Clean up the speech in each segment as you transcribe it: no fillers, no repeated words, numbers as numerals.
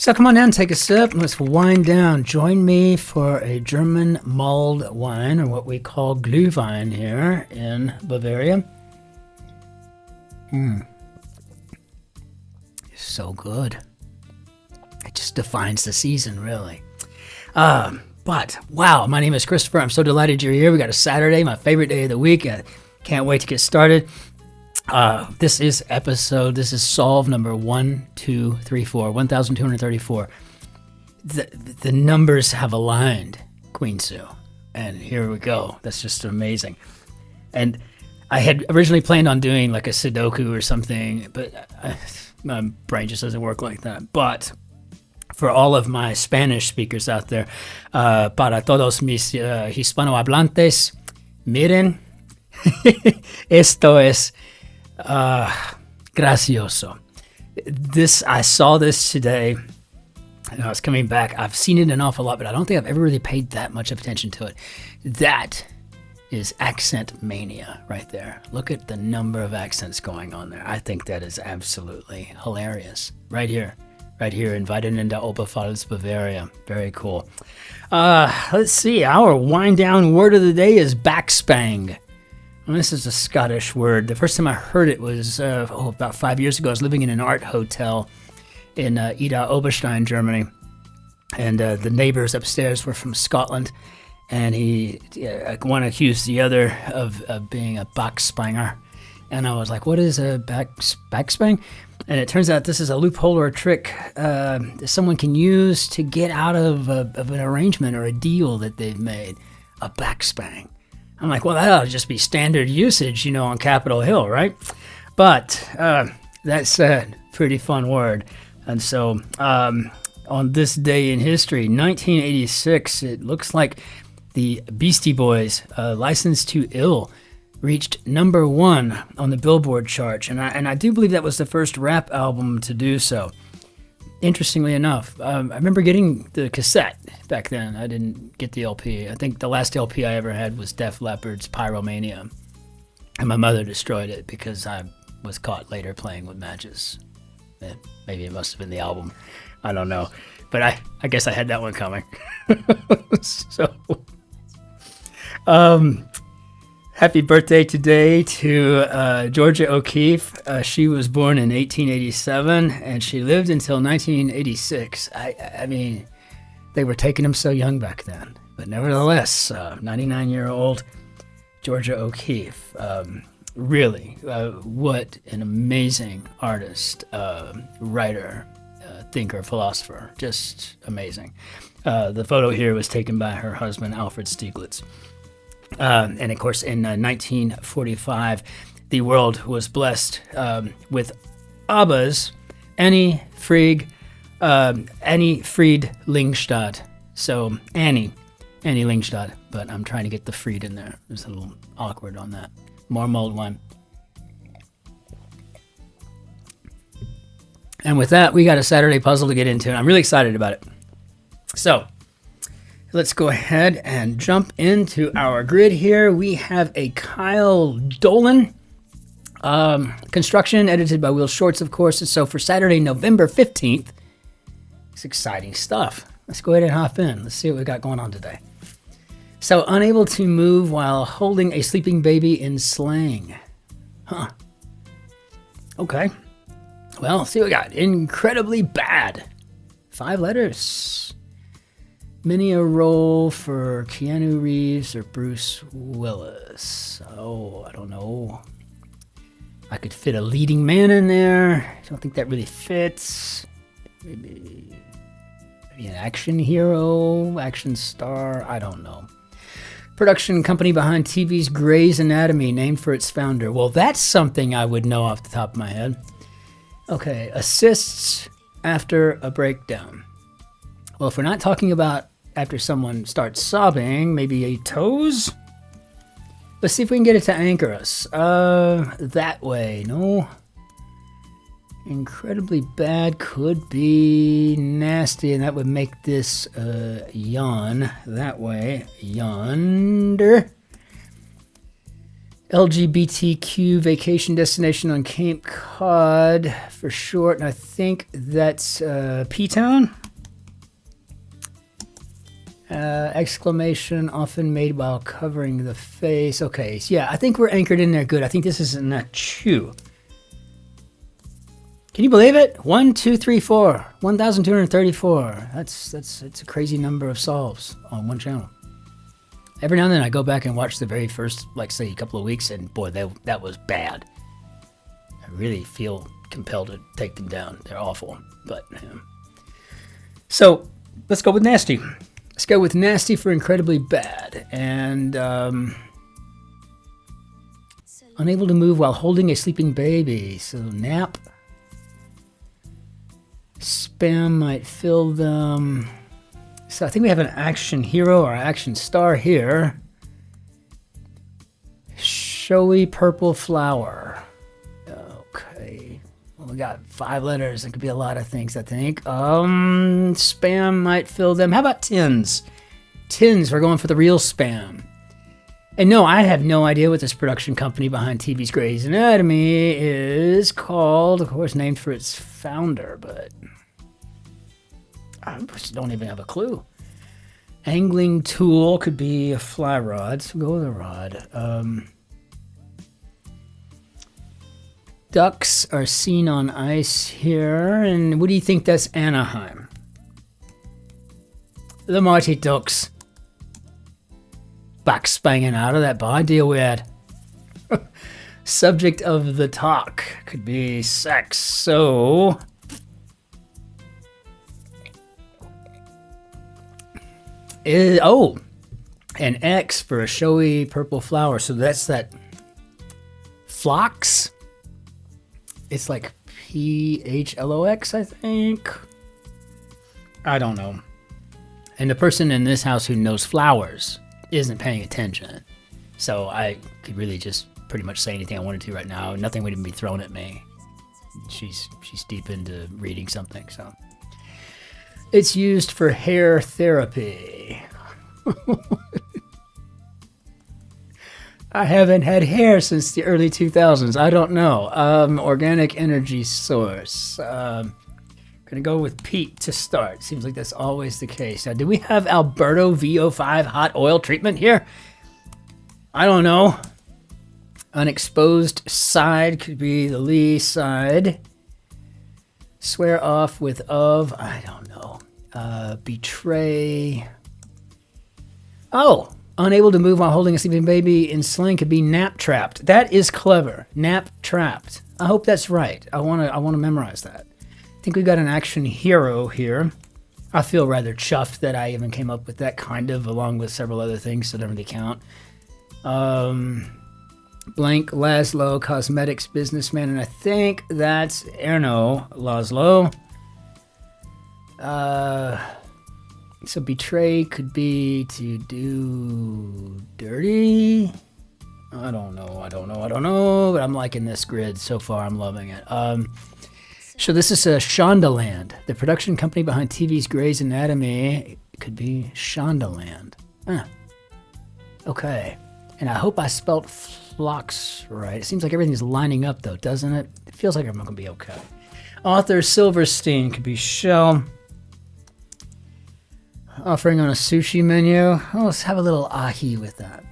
So come on down, take a sip, and let's wind down. Join me for a German mulled wine, or what we call Glühwein here in Bavaria. It's so good. It just defines the season, really. But, wow, my name is Christopher. I'm so delighted you're here. We got a Saturday, my favorite day of the week. I can't wait to get started. This is solve number 1234. The numbers have aligned, Queen Sue. And here we go. That's just amazing. And I had originally planned on doing like a Sudoku or something, but my brain just doesn't work like that. But for all of my Spanish speakers out there, para todos mis hispanohablantes, miren, esto es gracioso. I saw this today, and I was coming back. I've seen it an awful lot, but I don't think I've ever really paid that much attention to it. That is accent mania right there. Look at the number of accents going on there. I think that is absolutely hilarious. Right here in Weidenende Oberpfalz, Bavaria. Very cool. Let's see. Our wind down word of the day is backspang. Well, this is a Scottish word. The first time I heard it was about 5 years ago. I was living in an art hotel in Ida Oberstein, Germany. And the neighbors upstairs were from Scotland. And one accused the other of being a backspanger. And I was like, what is a backspang? And it turns out this is a loophole or a trick that someone can use to get out of an arrangement or a deal that they've made. A backspang. I'm like, well, that ought to just be standard usage, on Capitol Hill, right? But that's a pretty fun word. And so on this day in history, 1986, it looks like the Beastie Boys, License to Ill, reached number 1 on the Billboard chart. And I do believe that was the first rap album to do so. Interestingly enough, I remember getting the cassette back then. I didn't get the LP. I think the last LP I ever had was Def Leppard's Pyromania. And my mother destroyed it because I was caught later playing with matches. Maybe it must have been the album. I don't know. But I guess I had that one coming. So, happy birthday today to Georgia O'Keeffe. She was born in 1887, and she lived until 1986. I mean, they were taking them so young back then. But nevertheless, 99-year-old Georgia O'Keeffe. Really, what an amazing artist, writer, thinker, philosopher. Just amazing. The photo here was taken by her husband, Alfred Stieglitz. And of course, in 1945, the world was blessed with ABBA's Annie Fried Lingstad. So Annie Lingstad, but I'm trying to get the Fried in there. It was a little awkward on that. More mulled wine. And with that, we got a Saturday puzzle to get into, and I'm really excited about it. So let's go ahead and jump into our grid here. We have a Kyle Dolan construction, edited by Will Shorts, of course. And so for Saturday, November 15th, it's exciting stuff. Let's go ahead and hop in. Let's see what we got going on today. So, unable to move while holding a sleeping baby in slang. Huh. Okay. Well, let's see what we got. Incredibly bad. 5 letters. Many a role for Keanu Reeves or Bruce Willis. Oh, I don't know. I could fit a leading man in there. I don't think that really fits. Maybe an action hero, action star. I don't know. Production company behind TV's Grey's Anatomy, named for its founder. Well, that's something I would know off the top of my head. Okay, assists after a breakdown. Well, if we're not talking about after someone starts sobbing, maybe a toes? Let's see if we can get it to anchor us. That way, no. Incredibly bad could be nasty, and that would make this yawn. That way, yonder. LGBTQ vacation destination on Cape Cod for short, and I think that's P-Town. Exclamation often made while covering the face. Okay, so yeah, I think we're anchored in there good. I think this is in that chew. Can you believe it? 1, 2, 3, 4. 1,234. That's a crazy number of solves on one channel. Every now and then I go back and watch the very first, like, say, a couple of weeks, and boy, that was bad. I really feel compelled to take them down. They're awful. But so let's go with nasty. Let's go with nasty for incredibly bad. And unable to move while holding a sleeping baby. So nap. Spam might fill them. So I think we have an action hero or action star here. Showy purple flower. Okay. Well, we got 5 letters. It could be a lot of things, I think. Spam might fill them. How about tins? Tins, we're going for the real spam. And no, I have no idea what this production company behind TV's Grey's Anatomy is called. Of course, named for its founder, but I just don't even have a clue. Angling tool could be a fly rod, so go with a rod. Ducks are seen on ice here, and what do you think that's Anaheim? The Mighty Ducks. Back spanging out of that bar, deal weird. Subject of the talk could be sex, so an X for a showy purple flower. So that's that phlox. It's like PHLOX, I think. I don't know. And the person in this house who knows flowers isn't paying attention. So I could really just pretty much say anything I wanted to right now. Nothing would even be thrown at me. She's deep into reading something, so. It's used for hair therapy. I haven't had hair since the early 2000s. I don't know. Organic energy source. Gonna go with Pete to start. Seems like that's always the case. Now, do we have Alberto VO5 hot oil treatment here? I don't know. Unexposed side could be the lee side. Swear off with of. I don't know. Betray. Oh, unable to move while holding a sleeping baby in sling could be nap trapped. That is clever. Nap trapped. I hope that's right. I want to memorize that. I think we got an action hero here. I feel rather chuffed that I even came up with that kind of, along with several other things that don't really count. Blank Laszlo, cosmetics businessman, and I think that's Erno Laszlo. So betray could be to do dirty. I don't know, but I'm liking this grid so far. I'm loving it. So this is Shondaland, the production company behind TV's Grey's Anatomy. It could be Shondaland. Okay. And I hope I spelt flocks right. It seems like everything's lining up, though, doesn't it? It feels like I'm going to be okay. Author Silverstein could be Shell. Offering on a sushi menu. Oh, let's have a little ahi with that.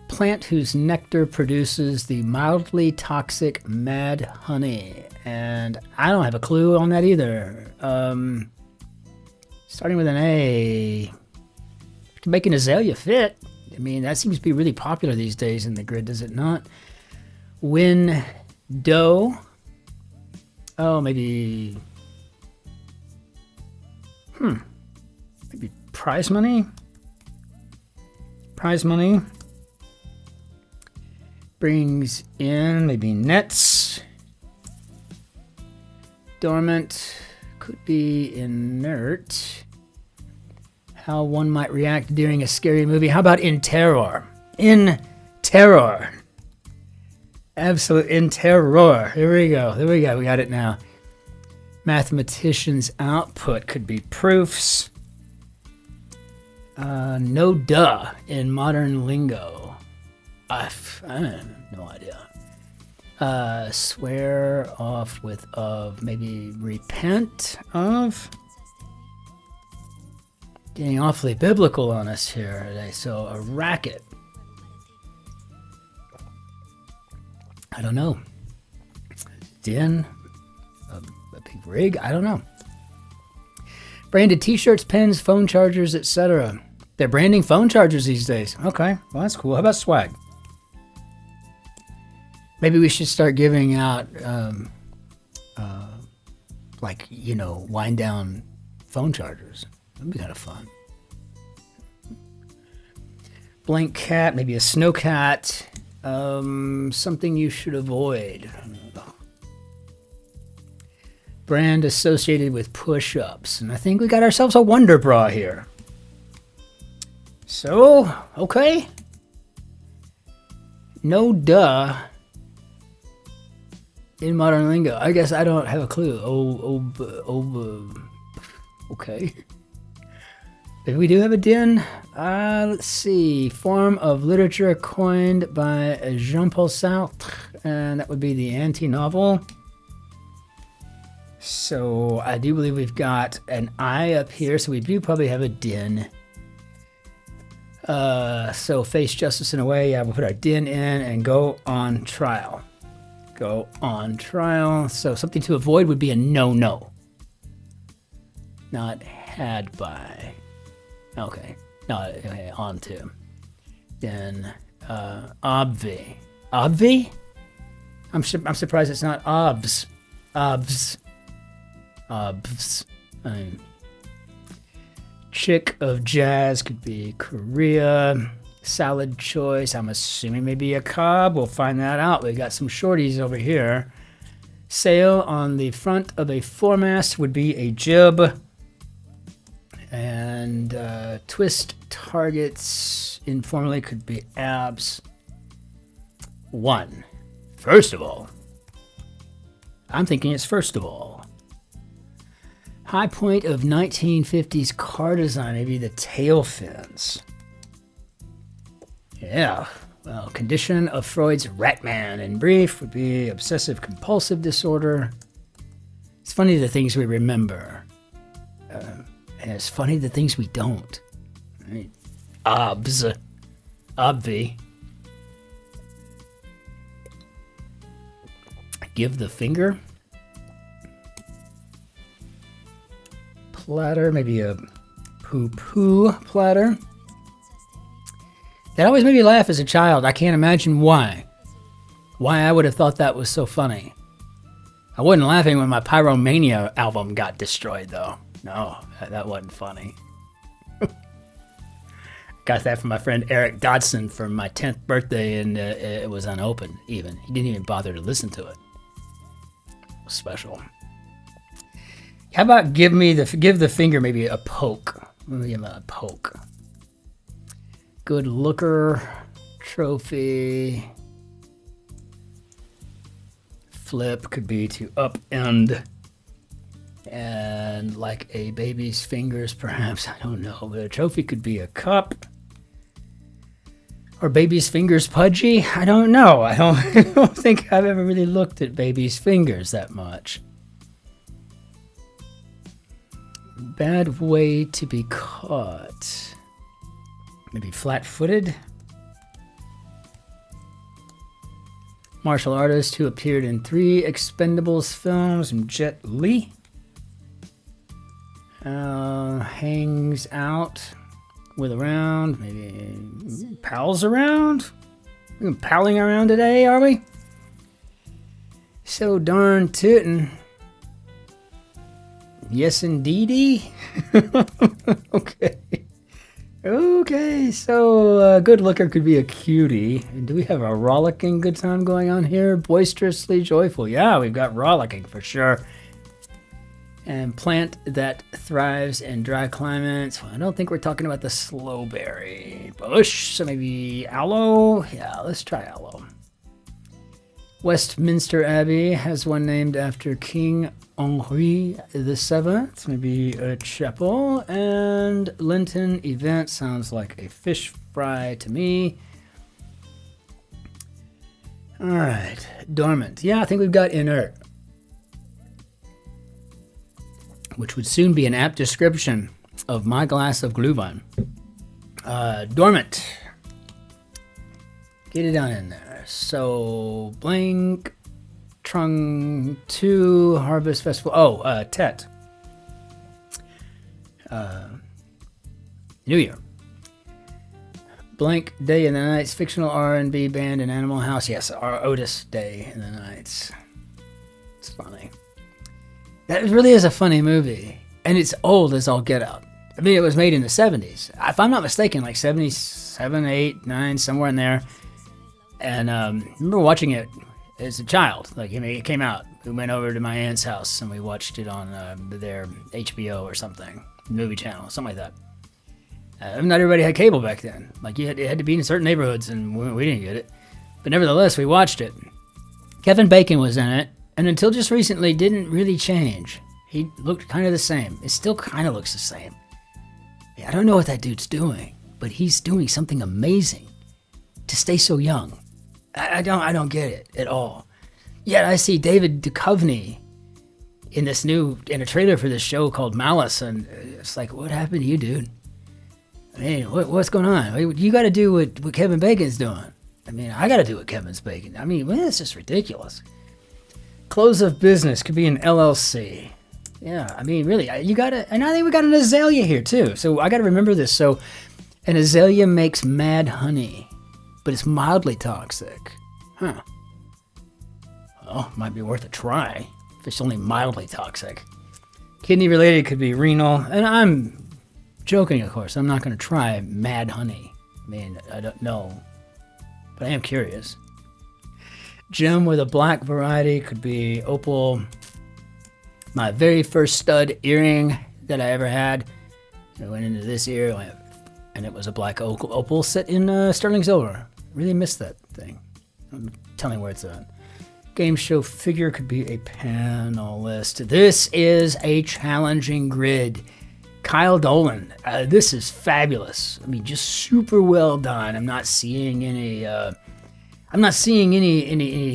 Plant whose nectar produces the mildly toxic mad honey. And I don't have a clue on that either. Starting with an A. To make an azalea fit. I mean, that seems to be really popular these days in the grid, does it not? Window. Oh, maybe. Maybe prize money? Prize money. Brings in maybe nets. Dormant. Could be inert. How one might react during a scary movie. How about in terror? In terror. Absolute in terror. Here we go. We got it now. Mathematician's output could be proofs. No duh in modern lingo. I have no idea. Swear off with of, maybe repent of. Getting awfully biblical on us here today. So a racket. I don't know. Den, a big rig. I don't know. Branded T-shirts, pens, phone chargers, etc. They're branding phone chargers these days. Okay, well that's cool. How about swag? Maybe we should start giving out, like, you know, wind down phone chargers. That'd be kind of fun. Blank cat, maybe a snow cat. Something you should avoid. Brand associated with push-ups. And I think we got ourselves a Wonder Bra here. So, okay. No duh. In modern lingo. I guess I don't have a clue. Okay. If we do have a den, let's see. Form of literature coined by Jean-Paul Sartre, and that would be the anti-novel. So I do believe we've got an I up here, so we do probably have a den. So face justice in a way. Yeah, we'll put our den in and go on trial. Go on trial. So something to avoid would be a no-no. Not had by. Okay. No, okay, on to. Then, obvi. Obvi? I'm surprised it's not obs. Obs. Obs. Chick of jazz could be Korea. Salad choice, I'm assuming maybe a cob. We'll find that out. We got some shorties over here. Sail on the front of a foremast would be a jib. And twist targets informally could be abs. One. First of all. I'm thinking it's first of all. High point of 1950s car design, maybe the tail fins. Yeah. Well, condition of Freud's Ratman in brief would be obsessive compulsive disorder. It's funny the things we remember. And it's funny the things we don't. Right? Obs. Obvi. Give the finger. Platter, maybe a poo-poo platter. That always made me laugh as a child. I can't imagine why. Why I would have thought that was so funny. I wasn't laughing when my Pyromania album got destroyed, though. No, that wasn't funny. Got that from my friend Eric Dodson for my 10th birthday, and it was unopened, even. He didn't even bother to listen to it. It was special. How about give the finger maybe a poke? Let me give him a poke. Good looker, trophy. Flip could be to upend. And like a baby's fingers, perhaps, I don't know. But a trophy could be a cup. Or baby's fingers pudgy? I don't know. I don't think I've ever really looked at baby's fingers that much. Bad way to be caught. Maybe flat-footed. Martial artist who appeared in 3 Expendables films. Jet Li. Hangs out with around. Maybe pals around. We're palling around today, are we? So darn tootin'. Yes, indeedy. Okay. Okay, so good looker could be a cutie. Do we have a rollicking good time going on here? Boisterously joyful. Yeah, we've got rollicking for sure. And plant that thrives in dry climates. Well, I don't think we're talking about the slowberry bush. So maybe aloe. Yeah, let's try aloe. Westminster Abbey has one named after King Henri VII. Maybe a chapel. And Lenten event sounds like a fish fry to me. All right, dormant. Yeah, I think we've got inert, which would soon be an apt description of my glass of Glühwein. Dormant. Get it on in there. So, blank, Trung 2, Harvest Festival. Oh, Tet. New Year. Blank, Day in the Nights, fictional R&B band and Animal House. Yes, our Otis Day in the Nights. It's funny. That really is a funny movie. And it's old as all get out. I mean, it was made in the 70s. If I'm not mistaken, like 77, 8, 9, somewhere in there. And I remember watching it as a child. Like, I mean, it came out. We went over to my aunt's house and we watched it on their HBO or something. Movie channel, something like that. Not everybody had cable back then. Like, it had to be in certain neighborhoods, and we didn't get it. But nevertheless, we watched it. Kevin Bacon was in it, and until just recently, didn't really change. He looked kind of the same. It still kind of looks the same. I don't know what that dude's doing, but he's doing something amazing to stay so young. I don't get it at all. Yet I see David Duchovny in a trailer for this show called Malice, and it's like, what happened to you, dude? I mean, what's going on? You got to do what Kevin Bacon's doing. I mean, I got to do what Kevin's Bacon. I mean, it's just ridiculous. Close of business could be an LLC. Yeah, I mean, really, you got to, and I think we got an azalea here too. So I got to remember this. So an azalea makes mad honey, but it's mildly toxic. Huh. Well, might be worth a try if it's only mildly toxic. Kidney related could be renal, and I'm joking, of course. I'm not going to try mad honey. I mean, I don't know, but I am curious. Gem with a black variety could be opal. My very first stud earring that I ever had. I went into this ear, and it was a black opal set in sterling silver. Really missed that thing. I'm telling where it's at. Game show figure could be a panelist. This is a challenging grid. Kyle Dolan, this is fabulous. I mean, just super well done. I'm not seeing any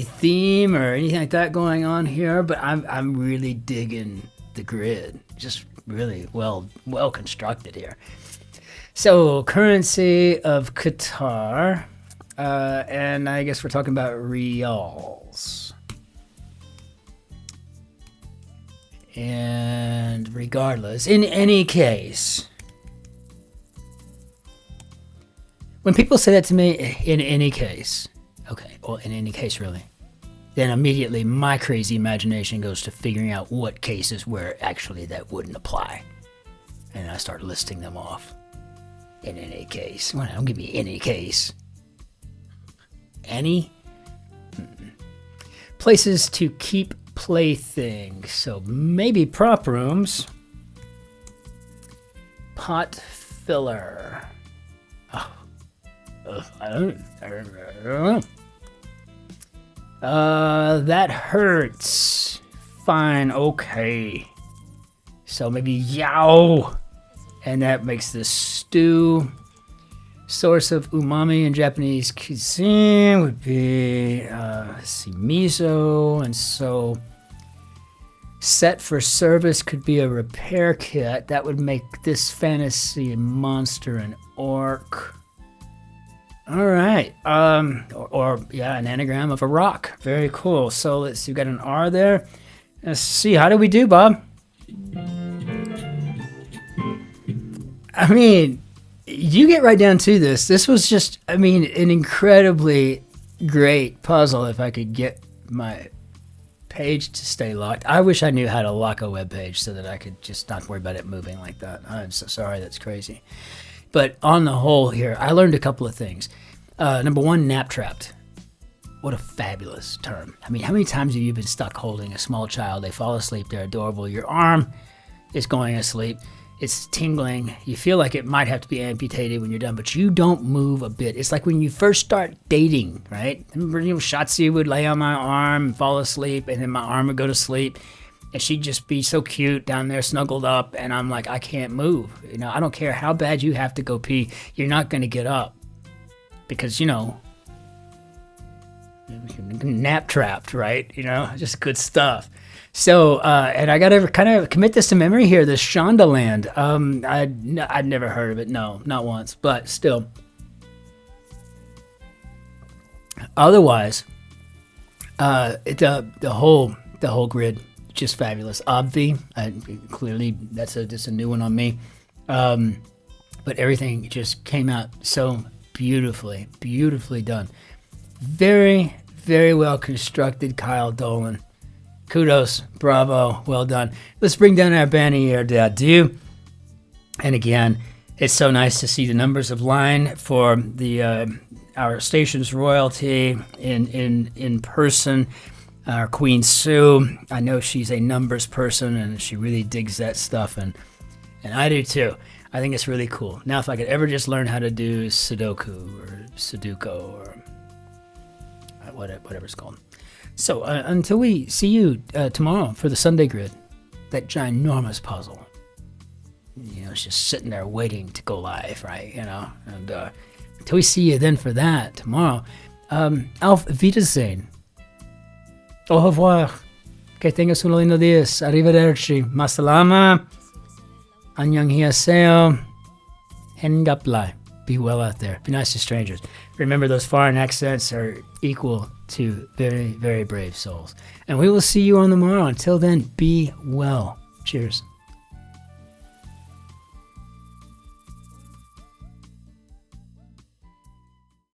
theme or anything like that going on here, but I'm really digging the grid. Just really well constructed here. So, currency of Qatar, and I guess we're talking about reals. And regardless, in any case, when people say that to me, in any case, okay, well, in any case, really, then immediately my crazy imagination goes to figuring out what cases where actually that wouldn't apply. And I start listing them off. In any case. Well, don't give me any case. Any? Places to keep playthings. So maybe prop rooms. Pot filler. Oh. I don't know. That hurts. Fine, okay. So maybe yow. And that makes this stew. Source of umami in Japanese cuisine would be, miso. And so set for service could be a repair kit. That would make this fantasy monster an orc. All right. Or an anagram of a rock. Very cool. So let's see. We got an R there. Let's see. How do we do, Bob? I mean, you get right down to this. This was just, an incredibly great puzzle if I could get my page to stay locked. I wish I knew how to lock a web page so that I could just not worry about it moving like that. I'm so sorry, that's crazy. But on the whole here, I learned a couple of things. Number one, nap trapped. What a fabulous term. I mean, how many times have you been stuck holding a small child? They fall asleep, they're adorable. Your arm is going to sleep. It's tingling. You feel like it might have to be amputated when you're done, but you don't move a bit. It's like when you first start dating, right? Remember, Shotzi would lay on my arm and fall asleep, and then my arm would go to sleep, and she'd just be so cute down there snuggled up, and I'm like, I can't move. I don't care how bad you have to go pee. You're not going to get up because, nap trapped, right? You know, just good stuff. So, and I got to kind of commit this to memory here, this Shondaland. I'd never heard of it. No, not once, but still. Otherwise, the whole grid, just fabulous. Obvi, clearly that's just a new one on me. But everything just came out so beautifully done. Very, very well constructed, Kyle Dolan. Kudos, bravo, well done. Let's bring down our bannière d'adieu. And again, it's so nice to see the numbers of line for the our station's royalty in person. Our Queen Sue, I know she's a numbers person and she really digs that stuff, and I do too. I think it's really cool. Now, if I could ever just learn how to do Sudoku or Sudoku or whatever it's called. So until we see you tomorrow for the Sunday grid, that ginormous puzzle, you know, it's just sitting there waiting to go live, right? You know, and until we see you then for that tomorrow, auf Wiedersehen. Au revoir. Que tengas un lindo día. Arrivederci. Masalama. Annyeonghaseyo. Hengaplai. Be well out there. Be nice to strangers. Remember, those foreign accents are equal to very, very brave souls. And we will see you on the morrow. Until then, be well. Cheers.